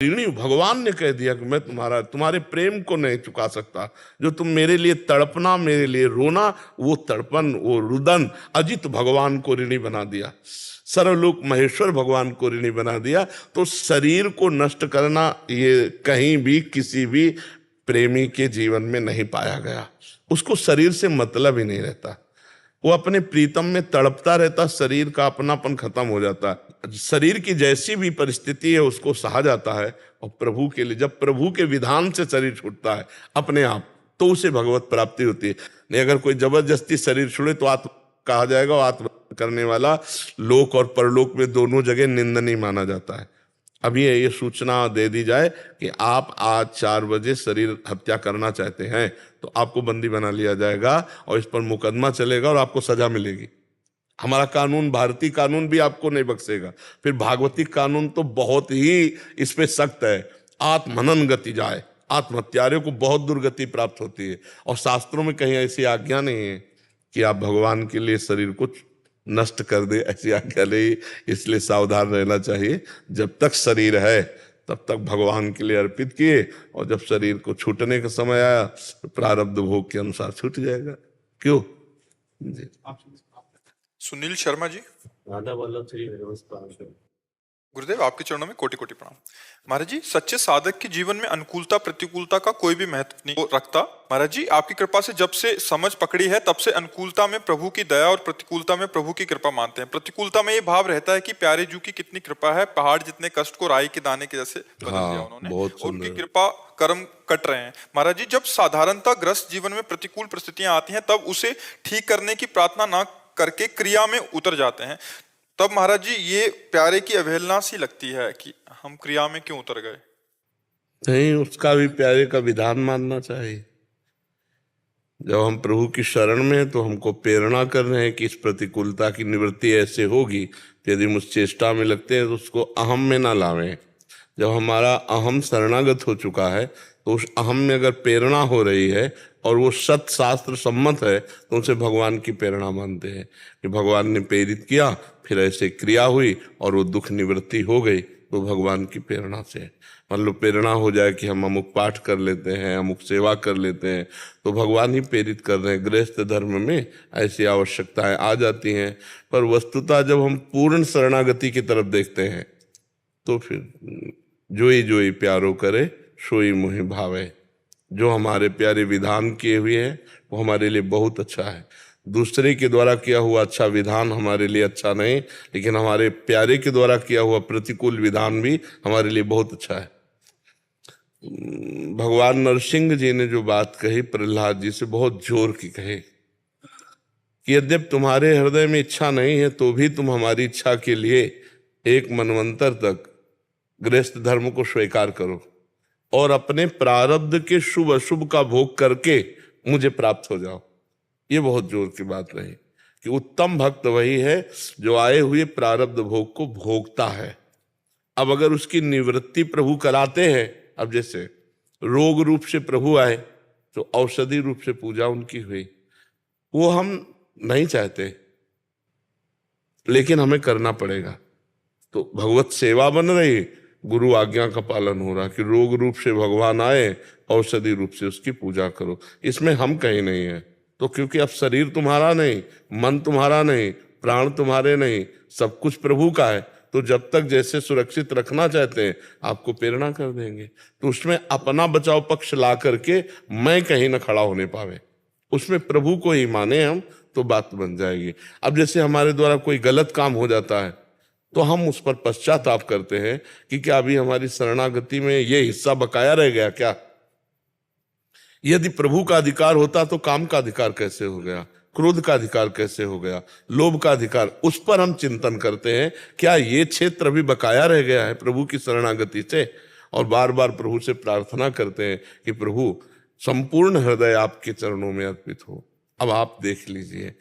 ऋणी, भगवान ने कह दिया कि मैं तुम्हारे प्रेम को नहीं चुका सकता। जो तुम मेरे लिए तड़पना, मेरे लिए रोना, वो तड़पन, वो रुदन अजित भगवान को ऋणी बना दिया, सर्वलोक महेश्वर भगवान को ऋणी बना दिया। तो शरीर को नष्ट करना ये कहीं भी किसी भी प्रेमी के जीवन में नहीं पाया गया। उसको शरीर से मतलब ही नहीं रहता, वो अपने प्रीतम में तड़पता रहता, शरीर का अपनापन खत्म हो जाता है। शरीर की जैसी भी परिस्थिति है उसको सहा जाता है, और प्रभु के लिए, जब प्रभु के विधान से शरीर छूटता है अपने आप, तो उसे भगवत प्राप्ति होती है। नहीं अगर कोई जबरदस्ती शरीर छोड़े तो आत्म कहा जाएगा, और आत्म करने वाला लोक और परलोक में दोनों जगह निंदनीय माना जाता है। अभी ये सूचना दे दी जाए कि आप आज 4 बजे शरीर हत्या करना चाहते हैं तो आपको बंदी बना लिया जाएगा और इस पर मुकदमा चलेगा और आपको सजा मिलेगी। हमारा कानून, भारतीय कानून भी आपको नहीं बख्शेगा। फिर भागवतिक कानून तो बहुत ही इस पे सख्त है, आत्महनन गति जाए, आत्महत्यारियों को बहुत दुर्गति प्राप्त होती है। और शास्त्रों में कहीं ऐसी आज्ञा नहीं है कि आप भगवान के लिए शरीर को नष्ट कर दे, ऐसी आज्ञा नहीं। इसलिए सावधान रहना चाहिए। जब तक शरीर है तब तक भगवान के लिए अर्पित किए, और जब शरीर को छूटने का समय आया तो प्रारब्ध भोग के अनुसार छूट जाएगा। क्यों जी? सुनील शर्मा जी। राधा वल्लभ श्री व्यवस्था। गुरुदेव आपके चरणों में कोटि कोटि प्रणाम। महाराज जी, सच्चे साधक के जीवन में अनुकूलता प्रतिकूलता का कोई भी महत्व नहीं रखता। महाराज जी, आपकी कृपा से जब से समझ पकड़ी है तब से अनुकूलता में प्रभु की दया और प्रतिकूलता में प्रभु की कृपा मानते हैं। प्रतिकूलता में ये भाव रहता है कि प्यारे जू की कितनी कृपा है, पहाड़ जितने कष्ट को राई के दाने के जैसे बदल दिया उन्होंने, और उनकी कृपा कर्म कट रहे हैं। महाराज जी, जब साधारणता ग्रस्त जीवन में प्रतिकूल परिस्थितियां आती हैं तब उसे ठीक करने की प्रार्थना न करके क्रिया में उतर जाते हैं, तब महाराज जी ये प्यारे की अवहेलना सी लगती है कि हम क्रिया में क्यों उतर गए। नहीं, उसका भी प्यारे का विधान मानना चाहिए। जब हम प्रभु की शरण में हैं तो हमको प्रेरणा कर रहे हैं कि इस प्रतिकूलता की निवृत्ति ऐसे होगी। तो यदि मुझ चेष्टा में लगते हैं तो उसको अहम में ना लावें। जब हमारा अहम शरणागत हो चुका है तो उस अहम में अगर प्रेरणा हो रही है और वो सत शास्त्र सम्मत है तो उसे भगवान की प्रेरणा मानते हैं कि भगवान ने प्रेरित किया, फिर ऐसे क्रिया हुई और वो दुख निवृत्ति हो गई, तो भगवान की प्रेरणा से। मान लो प्रेरणा हो जाए कि हम अमुक पाठ कर लेते हैं, अमुक सेवा कर लेते हैं, तो भगवान ही प्रेरित कर रहे हैं। गृहस्थ धर्म में ऐसी आवश्यकताएं आ जाती हैं, पर वस्तुतः जब हम पूर्ण शरणागति की तरफ देखते हैं तो फिर जोई जोई प्यारो करे सोई मोहि भावे। जो हमारे प्यारे विधान किए हुए हैं वो हमारे लिए बहुत अच्छा है। दूसरे के द्वारा किया हुआ अच्छा विधान हमारे लिए अच्छा नहीं, लेकिन हमारे प्यारे के द्वारा किया हुआ प्रतिकूल विधान भी हमारे लिए बहुत अच्छा है। भगवान नरसिंह जी ने जो बात कही प्रहलाद जी से, बहुत जोर की कही कि यद्यपि तुम्हारे हृदय में इच्छा नहीं है तो भी तुम हमारी इच्छा के लिए एक मनवंतर तक गृहस्थ धर्म को स्वीकार करो और अपने प्रारब्ध के शुभ अशुभ का भोग करके मुझे प्राप्त हो जाओ। ये बहुत जोर की बात रही कि उत्तम भक्त वही है जो आए हुए प्रारब्ध भोग को भोगता है। अब अगर उसकी निवृत्ति प्रभु कराते हैं, अब जैसे रोग रूप से प्रभु आए तो औषधि रूप से पूजा उनकी हुई, वो हम नहीं चाहते लेकिन हमें करना पड़ेगा। तो भगवत सेवा बन रही, गुरु आज्ञा का पालन हो रहा कि रोग रूप से भगवान आए, औषधि रूप से उसकी पूजा करो। इसमें हम कहीं नहीं है। तो क्योंकि अब शरीर तुम्हारा नहीं, मन तुम्हारा नहीं, प्राण तुम्हारे नहीं, सब कुछ प्रभु का है, तो जब तक जैसे सुरक्षित रखना चाहते हैं आपको प्रेरणा कर देंगे। तो उसमें अपना बचाव पक्ष ला करके मैं कहीं न खड़ा होने पावे, उसमें प्रभु को ही माने हम, तो बात बन जाएगी। अब जैसे हमारे द्वारा कोई गलत काम हो जाता है तो हम उस पर पश्चाताप करते हैं कि क्या अभी हमारी शरणागति में ये हिस्सा बकाया रह गया क्या? यदि प्रभु का अधिकार होता तो काम का अधिकार कैसे हो गया, क्रोध का अधिकार कैसे हो गया, लोभ का अधिकार, उस पर हम चिंतन करते हैं क्या ये क्षेत्र अभी बकाया रह गया है प्रभु की शरणागति से। और बार बार प्रभु से प्रार्थना करते हैं कि प्रभु संपूर्ण हृदय आपके चरणों में अर्पित हो। अब आप देख लीजिए,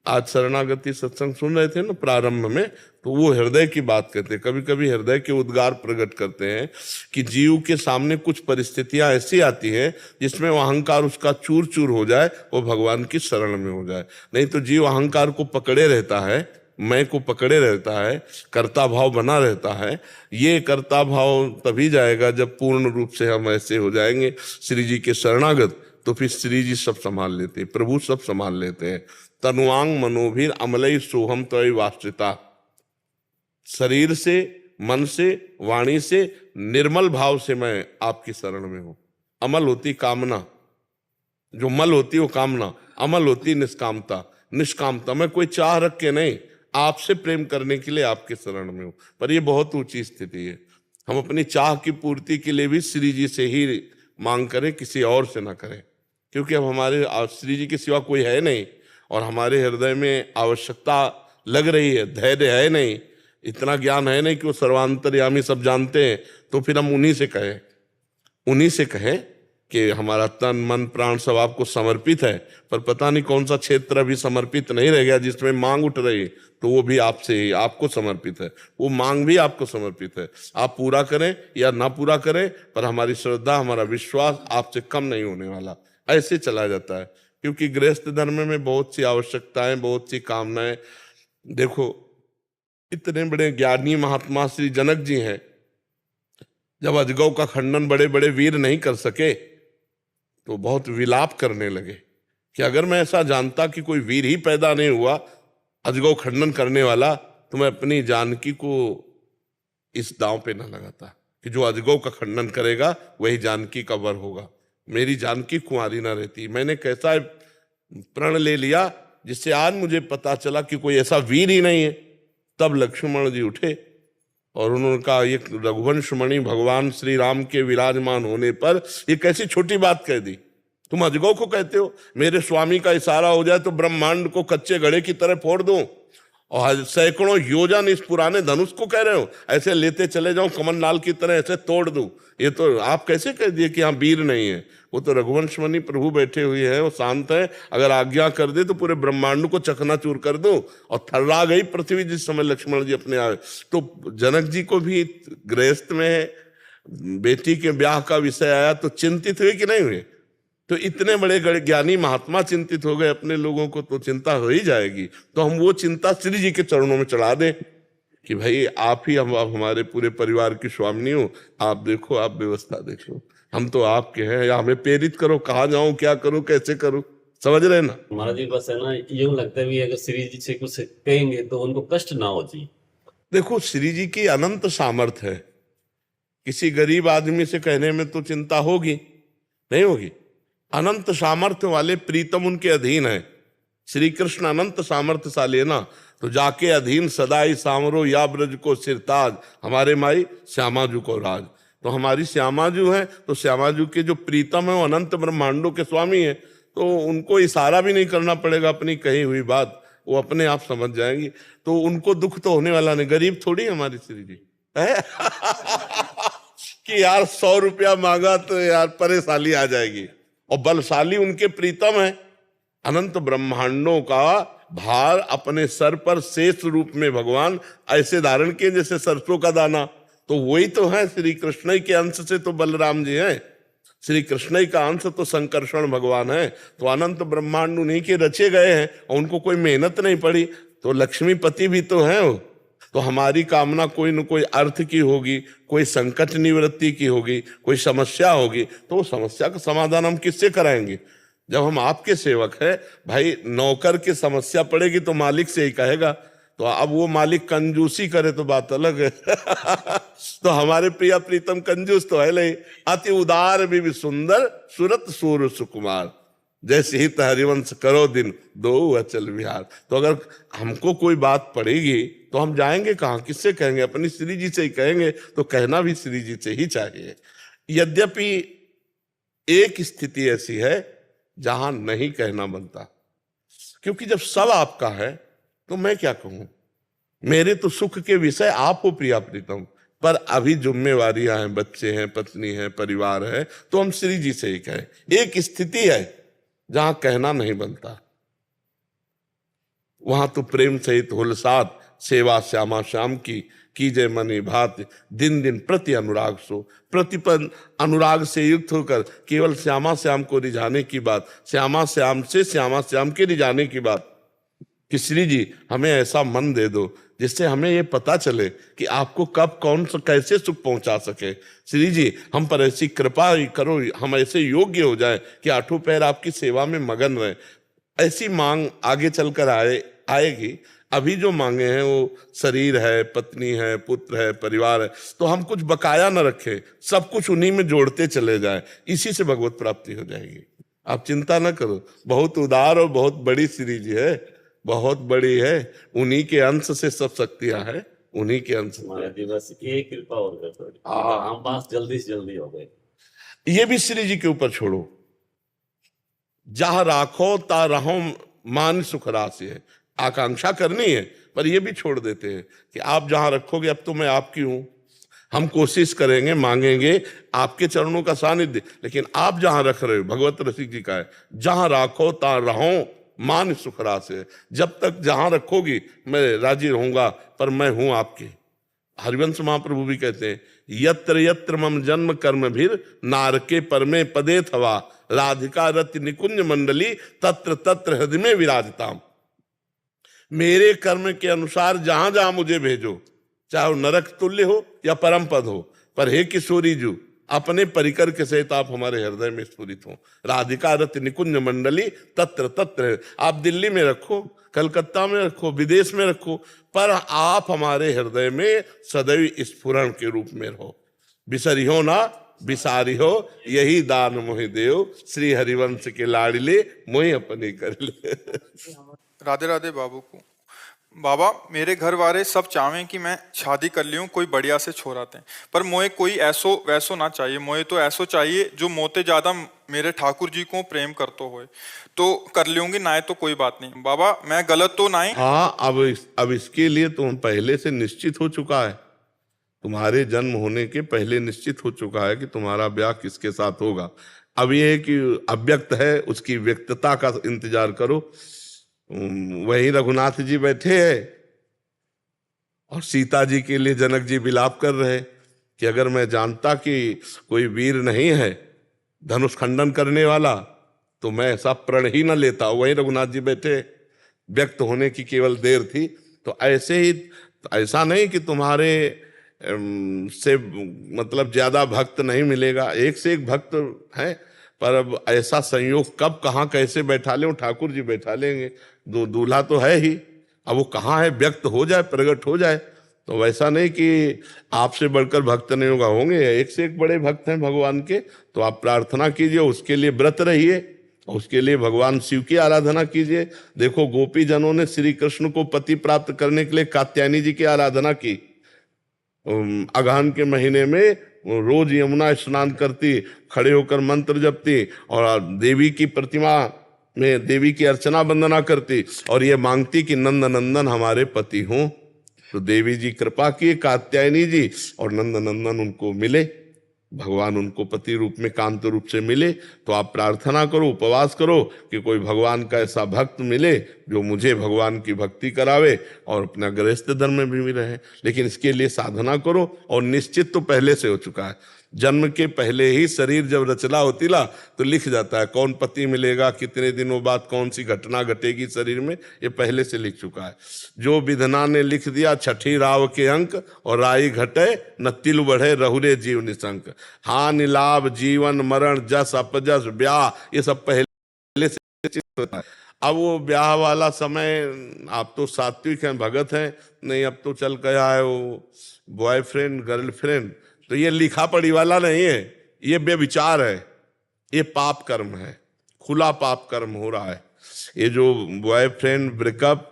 आज शरणागति सत्संग सुन रहे थे ना प्रारंभ में, तो वो हृदय की बात करते हैं। कभी कभी हृदय के उद्गार प्रकट करते हैं कि जीव के सामने कुछ परिस्थितियां ऐसी आती हैं जिसमें वो अहंकार उसका चूर चूर हो जाए, वो भगवान की शरण में हो जाए। नहीं तो जीव अहंकार को पकड़े रहता है, मैं को पकड़े रहता है, कर्ता भाव बना रहता है। ये कर्ता भाव तभी जाएगा जब पूर्ण रूप से हम ऐसे हो जाएंगे श्री जी के शरणागत, तो फिर श्री जी सब संभाल लेते हैं, प्रभु सब संभाल लेते हैं। तनुआंग मनोभीर अमलई सोहम त्वयि वास्त्रिता। शरीर से, मन से, वाणी से, निर्मल भाव से मैं आपकी शरण में हूं। अमल होती कामना, जो मल होती वो कामना, अमल होती निष्कामता। निष्कामता मैं कोई चाह रख के नहीं, आपसे प्रेम करने के लिए आपके शरण में हूं। पर ये बहुत ऊंची स्थिति है। हम अपनी चाह की पूर्ति के लिए भी श्री जी से ही मांग करें, किसी और से ना करें, क्योंकि अब हमारे श्री जी के सिवा कोई है नहीं और हमारे हृदय में आवश्यकता लग रही है, धैर्य है नहीं, इतना ज्ञान है नहीं कि वो सर्वांतर्यामी सब जानते हैं। तो फिर हम उन्हीं से कहें कि हमारा तन मन प्राण सब आपको समर्पित है, पर पता नहीं कौन सा क्षेत्र अभी समर्पित नहीं रह गया जिसमें मांग उठ रही, तो वो भी आपसे ही, आपको समर्पित है। वो मांग भी आपको समर्पित है। आप पूरा करें या ना पूरा करें, पर हमारी श्रद्धा, हमारा विश्वास आपसे कम नहीं होने वाला। ऐसे चला जाता है, क्योंकि गृहस्थ धर्म में बहुत सी आवश्यकताएं, बहुत सी कामनाएं। देखो, इतने बड़े ज्ञानी महात्मा श्री जनक जी हैं, जब अजगौ का खंडन बड़े बड़े वीर नहीं कर सके तो बहुत विलाप करने लगे कि अगर मैं ऐसा जानता कि कोई वीर ही पैदा नहीं हुआ अजगौ खंडन करने वाला, तो मैं अपनी जानकी को इस दांव पे न लगाता कि जो अजगौ का खंडन करेगा वही जानकी का वर होगा। मेरी जानकी कुंवारी ना रहती। मैंने कैसा प्रण ले लिया जिससे आज मुझे पता चला कि कोई ऐसा वीर ही नहीं है। तब लक्ष्मण जी उठे और उन्होंने कहा, ये रघुवंश मणि भगवान श्री राम के विराजमान होने पर ये कैसी छोटी बात कह दी। तुम अजगौ को कहते हो, मेरे स्वामी का इशारा हो जाए तो ब्रह्मांड को कच्चे घड़े की तरह फोड़ दूं, और सैकड़ों योजन इस पुराने धनुष को कह रहे हो ऐसे लेते चले जाऊं कमलनाल की तरह ऐसे तोड़ दूं। ये तो आप कैसे कह दिए कि हाँ वीर नहीं है। वो तो रघुवंश मणि प्रभु बैठे हुए हैं, वो शांत है। अगर आज्ञा कर दे तो पूरे ब्रह्मांड को चकनाचूर कर दो। और थर्रा गई पृथ्वी जिस समय लक्ष्मण जी अपने आए। तो जनक जी को भी गृहस्थ में बेटी के ब्याह का विषय आया तो चिंतित हुए कि नहीं हुए। तो इतने बड़े ज्ञानी महात्मा चिंतित हो गए अपने लोगों को, तो चिंता हो ही जाएगी। तो हम वो चिंता श्री जी के चरणों में चढ़ा दें कि भाई आप ही हम हमारे पूरे परिवार की स्वामिनी हो, आप देखो, आप व्यवस्था देखो, हम तो आपके हैं, या हमें प्रेरित करो, कहाँ जाऊं, क्या करूं, कैसे करूं। समझ रहे ना महाराज जी? बस है ना, यूं लगता है भी अगर श्री जी से कुछ कहेंगे तो उनको कष्ट ना हो जी। देखो, श्री जी की अनंत सामर्थ्य है। किसी गरीब आदमी से कहने में तो चिंता होगी, नहीं होगी। अनंत सामर्थ्य वाले प्रीतम उनके अधीन है। श्री कृष्ण अनंत सामर्थ्यशाली है ना, तो जाके अधीन सदाई सामरो या ब्रज को सिरताज, हमारे माई श्यामाजू को राज। तो हमारी श्यामाजू है, तो श्यामाजू के जो प्रीतम है वो अनंत ब्रह्मांडों के स्वामी है। तो उनको इशारा भी नहीं करना पड़ेगा अपनी कही हुई बात, वो अपने आप समझ जाएंगी। तो उनको दुख तो होने वाला नहीं। गरीब थोड़ी हमारी श्री जी है कि यार 100 रुपया मांगा तो यार परेशानी आ जाएगी। और बलशाली उनके प्रीतम है। अनंत ब्रह्मांडों का भार अपने सर पर शेष रूप में भगवान ऐसे धारण किए जैसे सरसों का दाना। तो वही तो है, श्री कृष्ण के अंश से तो बलराम जी हैं, श्री कृष्ण का अंश तो संकर्षण भगवान है। तो अनंत ब्रह्मांड उन्हीं के रचे गए हैं और उनको कोई मेहनत नहीं पड़ी। तो लक्ष्मीपति भी तो है वो। तो हमारी कामना कोई न कोई अर्थ की होगी, कोई संकट निवृत्ति की होगी, कोई समस्या होगी, तो वो समस्या का समाधान हम किससे कराएंगे? जब हम आपके सेवक हैं। भाई नौकर की समस्या पड़ेगी तो मालिक से ही कहेगा। तो अब वो मालिक कंजूसी करे तो बात अलग है तो हमारे प्रिया प्रीतम कंजूस तो है नहीं। अति उदार भी सुंदर सुरत सूर सुकुमार, जैसे ही हरिवंश करो दिन दो अचल विहार। तो अगर हमको कोई बात पड़ेगी तो हम जाएंगे कहाँ, किससे कहेंगे? अपनी श्री जी से ही कहेंगे। तो कहना भी श्री जी से ही चाहिए। यद्यपि एक स्थिति ऐसी है जहां नहीं कहना बनता, क्योंकि जब सब आपका है तो मैं क्या कहूं? मेरे तो सुख के विषय आप हो प्रिया प्रीतम, पर अभी जिम्मेवारियां हैं, बच्चे हैं, पत्नी है, परिवार है, तो हम श्री जी से ही कहें। एक स्थिति है जहां कहना नहीं बनता, वहां तो प्रेम सहित हुलसात सेवा श्यामा श्याम की कीजय मनि भात दिन दिन प्रति अनुराग सो। प्रतिपन अनुराग से युक्त होकर केवल श्यामा श्याम को रिझाने की बात, श्यामा श्याम से श्यामा श्याम के रिझाने की बात। कि श्री जी हमें ऐसा मन दे दो जिससे हमें ये पता चले कि आपको कब कौन सा कैसे सुख पहुंचा सके। श्री जी हम पर ऐसी कृपा करो, हम ऐसे योग्य हो जाए कि आठों पैर आपकी सेवा में मगन रहे। ऐसी मांग आगे चलकर आएगी। अभी जो मांगे हैं वो शरीर है, पत्नी है, पुत्र है, परिवार है, तो हम कुछ बकाया न रखें, सब कुछ उन्हीं में जोड़ते चले जाएं, इसी से भगवत प्राप्ति हो जाएगी। आप चिंता न करो, बहुत उदार और बहुत बड़ी श्री जी है, बहुत बड़ी है, उन्हीं के अंश से सब शक्तियां हैं, उन्हीं के अंश। महाराज जी बस एक कृपा और कर दो, हम पास जल्दी से जल्दी हो गए। ये भी श्री जी के ऊपर छोड़ो। जहां राखो ता रहो मान सुख राशि है, आकांक्षा करनी है, पर ये भी छोड़ देते हैं कि आप जहां रखोगे, अब तो मैं आपकी हूं, हम कोशिश करेंगे, मांगेंगे आपके चरणों का सानिध्य, लेकिन आप जहां रख रहे हो, भगवत रसिक जी का है, जहां राखो ता रहो मान सुख राशि है। जब तक जहां रखोगी मैं राजी रहूंगा, पर मैं हूं आपकी। हरिवंश महाप्रभु भी कहते हैं, यत्र यत्र मम जन्म कर्म भीर नारके परमे पदे थवा राधिका रति निकुंज मंडली तत्र तत्र हृदय में विराजताम। मेरे कर्म के अनुसार जहां जहां मुझे भेजो, चाहे वो नरक तुल्य हो या परम पद हो, पर हे किशोरी जू अपने परिकर के सहित आप हमारे हृदय में स्फुरित हो। राधिका रति निकुंज मंडली तत्र तत्र, आप दिल्ली में रखो, कलकत्ता में रखो, विदेश में रखो, पर आप हमारे हृदय में सदैव स्फुरण के रूप में रहो। बिसरी हो ना बिसारी हो, यही दान मोहि देव, श्री हरिवंश के लाडले मोहि अपने कर ले। राधे राधे बाबू को। बाबा मेरे घर वाले सब चाहें कि मैं शादी कर लियूं कोई बढ़िया से छोराते हैं, पर मोए कोई ऐसो वैसो ना चाहिए, मोए तो ऐसो चाहिए जो मोते ज्यादा मेरे ठाकुर जी को प्रेम करतो होए, तो कर लूंगी, ना तो कोई बात नहीं। बाबा मैं गलत तो नहीं? हाँ, अब इसके लिए तुम पहले से निश्चित हो चुका है, तुम्हारे जन्म होने के पहले निश्चित हो चुका है कि तुम्हारा ब्याह किसके साथ होगा। अब ये है कि अव्यक्त है, उसकी व्यक्तता का इंतजार करो। वही रघुनाथ जी बैठे हैं और सीता जी के लिए जनक जी विलाप कर रहे कि अगर मैं जानता कि कोई वीर नहीं है धनुष खंडन करने वाला, तो मैं ऐसा प्रण ही न लेता। वही रघुनाथ जी बैठे, व्यक्त होने की केवल देर थी। तो ऐसे ही, ऐसा नहीं कि तुम्हारे से मतलब ज्यादा भक्त नहीं मिलेगा, एक से एक भक्त है, पर अब ऐसा संयोग कब कहाँ कैसे बैठा ले, ठाकुर जी बैठा लेंगे। दूल्हा तो है ही, अब वो कहाँ है, व्यक्त हो जाए, प्रकट हो जाए। तो वैसा नहीं कि आपसे बढ़कर भक्त नहीं होगा, होंगे, एक से एक बड़े भक्त हैं भगवान के। तो आप प्रार्थना कीजिए, उसके लिए व्रत रहिए, उसके लिए भगवान शिव की आराधना कीजिए। देखो गोपी जनों ने श्री कृष्ण को पति प्राप्त करने के लिए कात्यायनी जी की आराधना की। अगहन के महीने में रोज यमुना स्नान करती, खड़े होकर मंत्र जपती और देवी की प्रतिमा में देवी की अर्चना वंदना करती और ये मांगती कि नंद नंदन हमारे पति हों। तो देवी जी कृपा की, कात्यायनी जी, और नंद नंदन उनको मिले, भगवान उनको पति रूप में कांत रूप से मिले। तो आप प्रार्थना करो, उपवास करो कि कोई भगवान का ऐसा भक्त मिले जो मुझे भगवान की भक्ति करावे और अपना गृहस्थ धर्म में भी रहे। लेकिन इसके लिए साधना करो, और निश्चित तो पहले से हो चुका है, जन्म के पहले ही शरीर जब रचना होती ला तो लिख जाता है कौन पति मिलेगा, कितने दिनों बाद कौन सी घटना घटेगी शरीर में, ये पहले से लिख चुका है। जो विधना ने लिख दिया छठी राव के अंक, और राई घटे न तिल बढ़े रहुरे जीव निशंक। हानि लाभ जीवन मरण जस अपजस ब्याह, ये सब पहले से होता है। अब वो ब्याह वाला समय, आप तो सात्विक हैं, भगत हैं, नहीं अब तो चल गया है वो बॉयफ्रेंड गर्लफ्रेंड, तो ये लिखा पढ़ी वाला नहीं है, ये बेविचार है, ये पाप कर्म है, खुला पाप कर्म हो रहा है। ये जो बॉयफ्रेंड ब्रेकअप,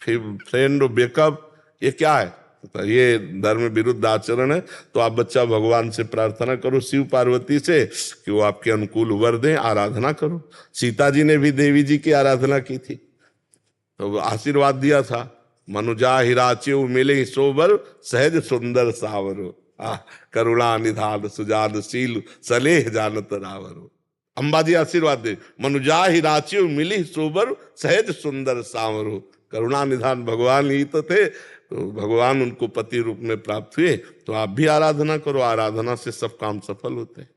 फिर फ्रेंड ब्रेकअप, ये क्या है? तो ये धर्म विरुद्ध आचरण है। तो आप बच्चा भगवान से प्रार्थना करो, शिव पार्वती से, कि वो आपके अनुकूल वर दें, आराधना करो। सीता जी ने भी देवी जी की आराधना की थी, तो आशीर्वाद दिया था, मनुजा हिराच्यो मिले सोबर सहज सुंदर सावरो, करुणा निधान सुजानशील सलेह जानत रावरो। अंबाजी आशीर्वाद दे, मनुजा हिराच्यो मिली सोबर सहज सुंदर सावरो। करुणा निधान भगवान ही तो थे, तो भगवान उनको पति रूप में प्राप्त हुए। तो आप भी आराधना करो, आराधना से सब काम सफल होते हैं।